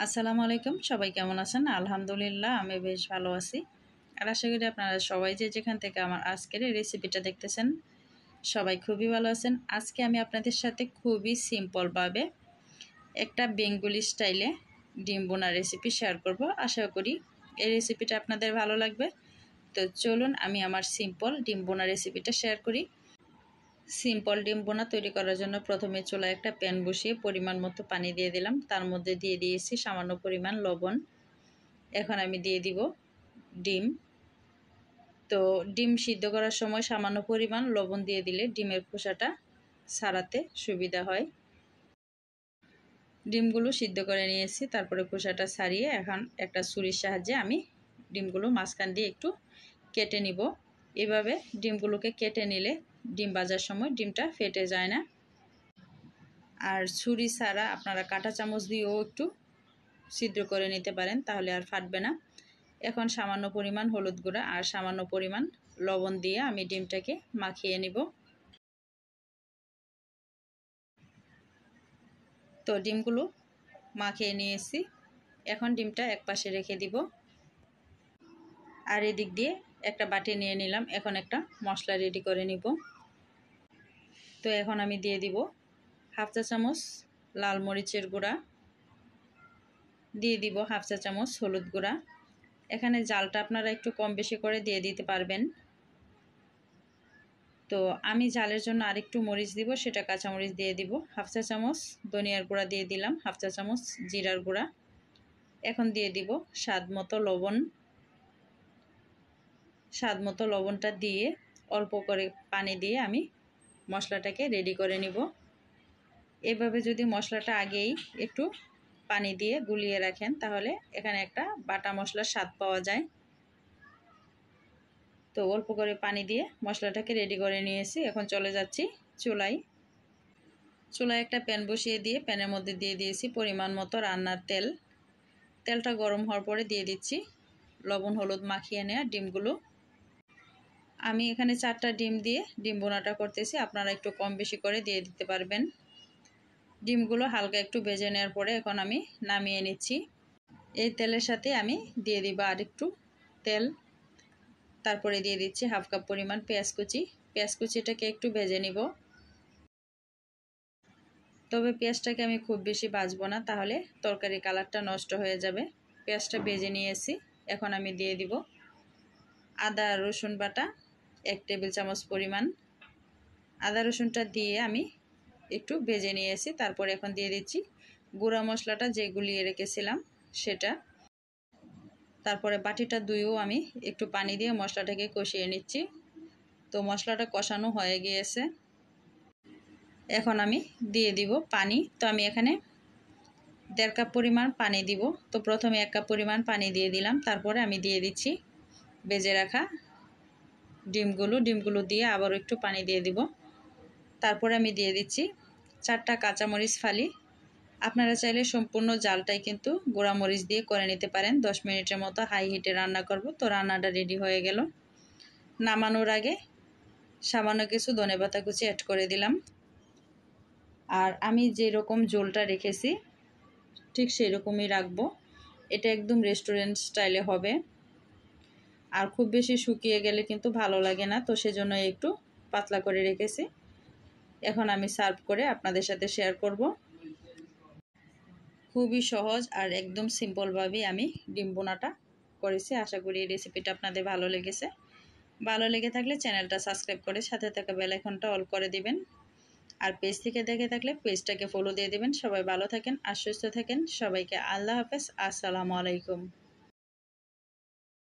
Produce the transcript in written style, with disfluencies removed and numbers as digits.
আসসালামু আলাইকুম। সবাই কেমন আছেন? আলহামদুলিল্লাহ আমি বেশ ভালো আছি। আর আশা করি আপনারা সবাই যে যেখান থেকে আমার আজকের এই রেসিপিটা দেখতেছেন সবাই খুবই ভালো আছেন। আজকে আমি আপনাদের সাথে খুবই সিম্পলভাবে একটা বেঙ্গলি স্টাইলে ডিম বোনা রেসিপি শেয়ার করব। আশা করি এই রেসিপিটা আপনাদের ভালো লাগবে। তো চলুন আমি আমার সিম্পল ডিম বোনা রেসিপিটা শেয়ার করি। সিম্পল ডিম বোনা তৈরি করার জন্য প্রথমে চুলায় একটা প্যান বসিয়ে পরিমাণ মতো পানি দিয়ে দিলাম। তার মধ্যে দিয়ে দিয়েছি সামান্য পরিমাণ লবণ। এখন আমি দিয়ে দিব ডিম। তো ডিম সিদ্ধ করার সময় সামান্য পরিমাণ লবণ দিয়ে দিলে ডিমের খোসাটা ছাড়াতে সুবিধা হয়। ডিমগুলো সিদ্ধ করে নিয়েছি, তারপরে খোসাটা ছাড়িয়ে এখন একটা ছুরির সাহায্যে আমি ডিমগুলো মাঝখান দিয়ে একটু কেটে নিব। এভাবে ডিমগুলোকে কেটে নিলে ডিম ভাজার সময় ডিমটা ফেটে যায় না। আর ছুরি ছাড়া আপনারা কাঁটা চামচ দিয়েও একটু ছিদ্র করে নিতে পারেন, তাহলে আর ফাটবে না। এখন সামান্য পরিমাণ হলুদ গুঁড়া আর সামান্য পরিমাণ লবণ দিয়ে আমি ডিমটাকে মাখিয়ে নিব। তো ডিমগুলো মাখিয়ে নিয়েছি, এখন ডিমটা এক পাশে রেখে দিব। আর এদিক দিয়ে একটা বাটি নিয়ে নিলাম, এখন একটা মশলা রেডি করে নিব। তো এখন আমি দিয়ে দিব হাফ চা চামচ লাল মরিচের গুঁড়া, দিয়ে দিব হাফ চা চামচ হলুদ গুঁড়া। এখানে জালটা আপনারা একটু কম বেশি করে দিয়ে দিতে পারবেন। তো আমি ঝালের জন্য আরেকটু মরিচ দিব, সেটা কাঁচামরিচ দিয়ে দিব। হাফ চা চামচ ধনিয়ার গুঁড়া দিয়ে দিলাম, হাফ চা চামচ জিরার গুঁড়া। এখন দিয়ে দিব স্বাদ মতো লবণ। স্বাদ মতো লবণটা দিয়ে অল্প করে পানি দিয়ে আমি মশলাটাকে রেডি করে নিব। এভাবে যদি মশলাটা আগেই একটু পানি দিয়ে গুলিয়ে রাখেন তাহলে এখানে একটা বাটা মশলার স্বাদ পাওয়া যায়। তো অল্প করে পানি দিয়ে মশলাটাকে রেডি করে নিয়েছি। এখন চলে যাচ্ছি চুলায়। চুলায় একটা প্যান বসিয়ে দিয়ে প্যানের মধ্যে দিয়ে দিয়েছি পরিমাণ মতো রান্নার তেল। তেলটা গরম হওয়ার পরে দিয়ে দিচ্ছি লবণ হলুদ মাখিয়ে নেওয়া ডিমগুলো। আমি এখানে 4টা ডিম দিয়ে ডিম বোনাটা করতেছি, আপনারা একটু কম বেশি করে দিয়ে দিতে পারবেন। ডিমগুলো হালকা একটু ভেজে নেওয়ার পরে এখন আমি নামিয়ে নিচ্ছি। এই তেলের সাথে আমি দিয়ে দিব আর একটু তেল, তারপরে দিয়ে দিচ্ছি হাফ কাপ পরিমাণ পেঁয়াজ কুচি। পেঁয়াজ কুচিটাকে একটু ভেজে নিব, তবে পেঁয়াজটাকে আমি খুব বেশি ভাজবো না, তাহলে তরকারি কালারটা নষ্ট হয়ে যাবে। পেঁয়াজটা ভেজে নিয়েছি, এখন আমি দিয়ে দিব আদা রসুন বাটা 1 টেবিল চামচ পরিমাণ। আদা রসুনটা দিয়ে আমি একটু ভেজে নিয়েছি, তারপর এখন দিয়ে দিচ্ছি গুঁড়া মশলাটা যে গুলিয়ে রেখেছিলাম সেটা। তারপরে বাটিটা ধুয়েও আমি একটু পানি দিয়ে মশলাটাকে কষিয়ে নিচ্ছি। তো মশলাটা কষানো হয়ে গিয়েছে, এখন আমি দিয়ে দিব পানি। তো আমি এখানে 1.5 কাপ পরিমাণ পানি দিব। তো প্রথমে 1 কাপ পরিমাণ পানি দিয়ে দিলাম, তারপরে আমি দিয়ে দিচ্ছি ভেজে রাখা ডিমগুলো দিয়ে আবারও একটু পানি দিয়ে দিব। তারপরে আমি দিয়ে দিচ্ছি 4টা কাঁচামরিচ ফালি। আপনারা চাইলে সম্পূর্ণ জালটাই কিন্তু গুঁড়ামরিচ দিয়ে করে নিতে পারেন। 10 মিনিটের মতো হাই হিটে রান্না করব। তো রান্নাটা রেডি হয়ে গেল। নামানোর আগে সামান্য কিছু ধনেপাতা কুচি অ্যাড করে দিলাম। আর আমি যেরকম ঝোলটা রেখেছি ঠিক সেই রকমই রাখবো। এটা একদম রেস্টুরেন্ট স্টাইলে হবে। আর খুব বেশি শুকিয়ে গেলে কিন্তু ভালো লাগে না, তো সেজন্য একটু পাতলা করে রেখেছি। এখন আমি সার্ভ করে আপনাদের সাথে শেয়ার করব। খুবই সহজ আর একদম সিম্পলভাবেই আমি ডিম বোনাটা করেছি। আশা করি এই রেসিপিটা আপনাদের ভালো লেগেছে। ভালো লেগে থাকলে চ্যানেলটা সাবস্ক্রাইব করে সাথে থাকা বেল আইকনটা অল করে দিবেন। আর পেজ থেকে দেখে থাকলে পেজটাকে ফলো দিয়ে দিবেন। সবাই ভালো থাকেন আর সুস্থ থাকেন। সবাইকে আল্লাহ হাফেজ। আসসালামু আলাইকুম।